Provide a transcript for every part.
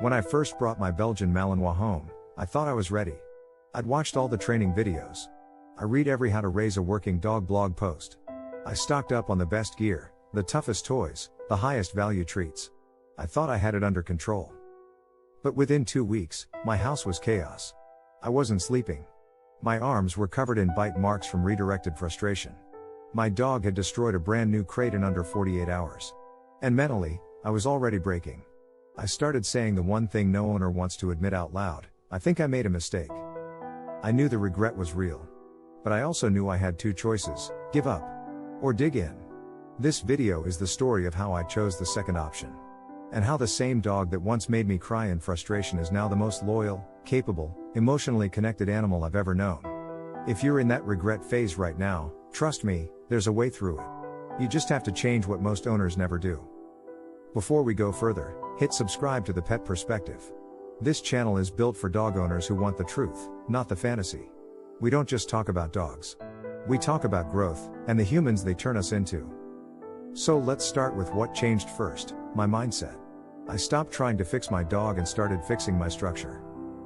When I first brought my Belgian Malinois home, I thought I was ready. I'd watched all the training videos. I read every how to raise a working dog blog post. I stocked up on the best gear, the toughest toys, the highest value treats. I thought I had it under control. But within 2 weeks, my house was chaos. I wasn't sleeping. My arms were covered in bite marks from redirected frustration. My dog had destroyed a brand new crate in under 48 hours. And mentally, I was already breaking. I started saying the one thing no owner wants to admit out loud: I think I made a mistake. I knew the regret was real. But I also knew I had two choices: give up or dig in. This video is the story of how I chose the second option. And how the same dog that once made me cry in frustration is now the most loyal, capable, emotionally connected animal I've ever known. If you're in that regret phase right now, trust me, there's a way through it. You just have to change what most owners never do. Before we go further, hit subscribe to The Pet Perspective. This channel is built for dog owners who want the truth, not the fantasy. We don't just talk about dogs. We talk about growth, and the humans they turn us into. So let's start with what changed first: my mindset. I stopped trying to fix my dog and started fixing my structure.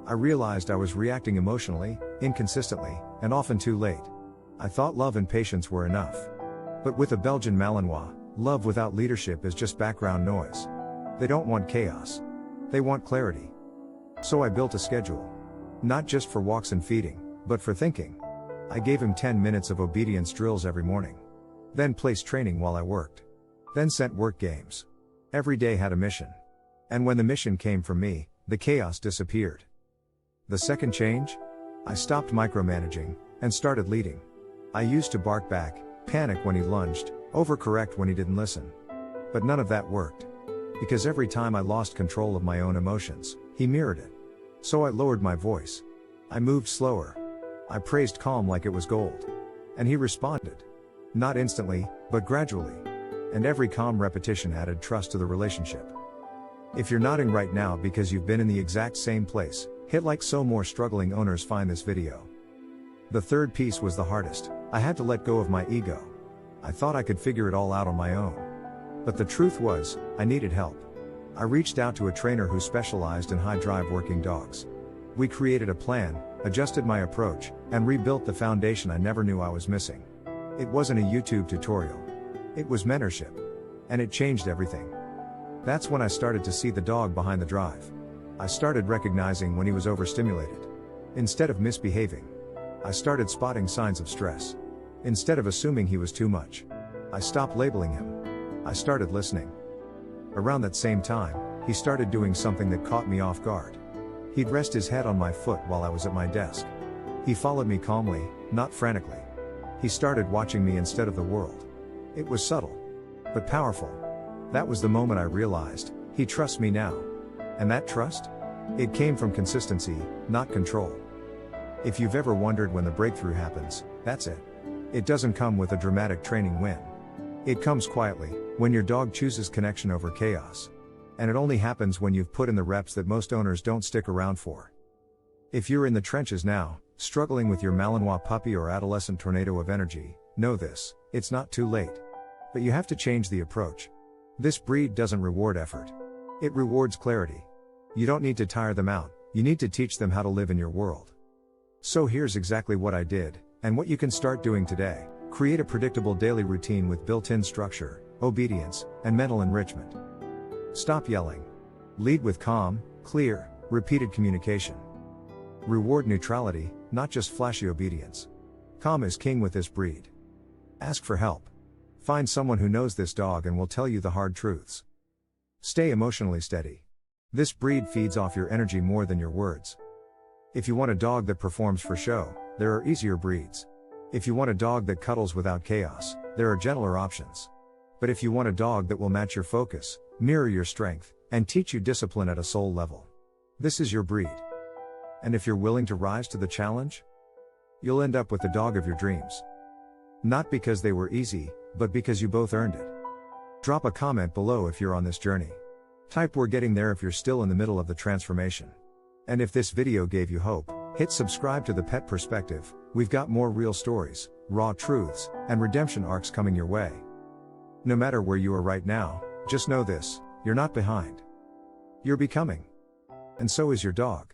I realized I was reacting emotionally, inconsistently, and often too late. I thought love and patience were enough. But with a Belgian Malinois, love without leadership is just background noise. They don't want chaos. They want clarity. So I built a schedule. Not just for walks and feeding, but for thinking. I gave him 10 minutes of obedience drills every morning. Then placed training while I worked. Then sent work games. Every day had a mission. And when the mission came from me, the chaos disappeared. The second change? I stopped micromanaging, and started leading. I used to bark back, panic when he lunged, overcorrect when he didn't listen. But none of that worked. Because every time I lost control of my own emotions, he mirrored it. So I lowered my voice. I moved slower. I praised calm like it was gold. And he responded. Not instantly, but gradually. And every calm repetition added trust to the relationship. If you're nodding right now because you've been in the exact same place, hit like so more struggling owners find this video. The third piece was the hardest. I had to let go of my ego. I thought I could figure it all out on my own. But the truth was, I needed help. I reached out to a trainer who specialized in high-drive working dogs. We created a plan, adjusted my approach, and rebuilt the foundation I never knew I was missing. It wasn't a YouTube tutorial. It was mentorship. And it changed everything. That's when I started to see the dog behind the drive. I started recognizing when he was overstimulated. Instead of misbehaving, I started spotting signs of stress. Instead of assuming he was too much, I stopped labeling him. I started listening. Around that same time, he started doing something that caught me off guard. He'd rest his head on my foot while I was at my desk. He followed me calmly, not frantically. He started watching me instead of the world. It was subtle, but powerful. That was the moment I realized, he trusts me now. And that trust? It came from consistency, not control. If you've ever wondered when the breakthrough happens, that's it. It doesn't come with a dramatic training win. It comes quietly, when your dog chooses connection over chaos. And it only happens when you've put in the reps that most owners don't stick around for. If you're in the trenches now, struggling with your Malinois puppy or adolescent tornado of energy, know this: it's not too late. But you have to change the approach. This breed doesn't reward effort. It rewards clarity. You don't need to tire them out, you need to teach them how to live in your world. So here's exactly what I did, and what you can start doing today. Create a predictable daily routine with built-in structure, obedience, and mental enrichment. Stop yelling. Lead with calm, clear, repeated communication. Reward neutrality, not just flashy obedience. Calm is king with this breed. Ask for help. Find someone who knows this dog and will tell you the hard truths. Stay emotionally steady. This breed feeds off your energy more than your words. If you want a dog that performs for show, there are easier breeds. If you want a dog that cuddles without chaos, there are gentler options. But if you want a dog that will match your focus, mirror your strength, and teach you discipline at a soul level, this is your breed. And if you're willing to rise to the challenge, you'll end up with the dog of your dreams. Not because they were easy, but because you both earned it. Drop a comment below if you're on this journey. Type "we're getting there" if you're still in the middle of the transformation. And if this video gave you hope, hit subscribe to The Pet Perspective. We've got more real stories, raw truths, and redemption arcs coming your way. No matter where you are right now, just know this: you're not behind. You're becoming. And so is your dog.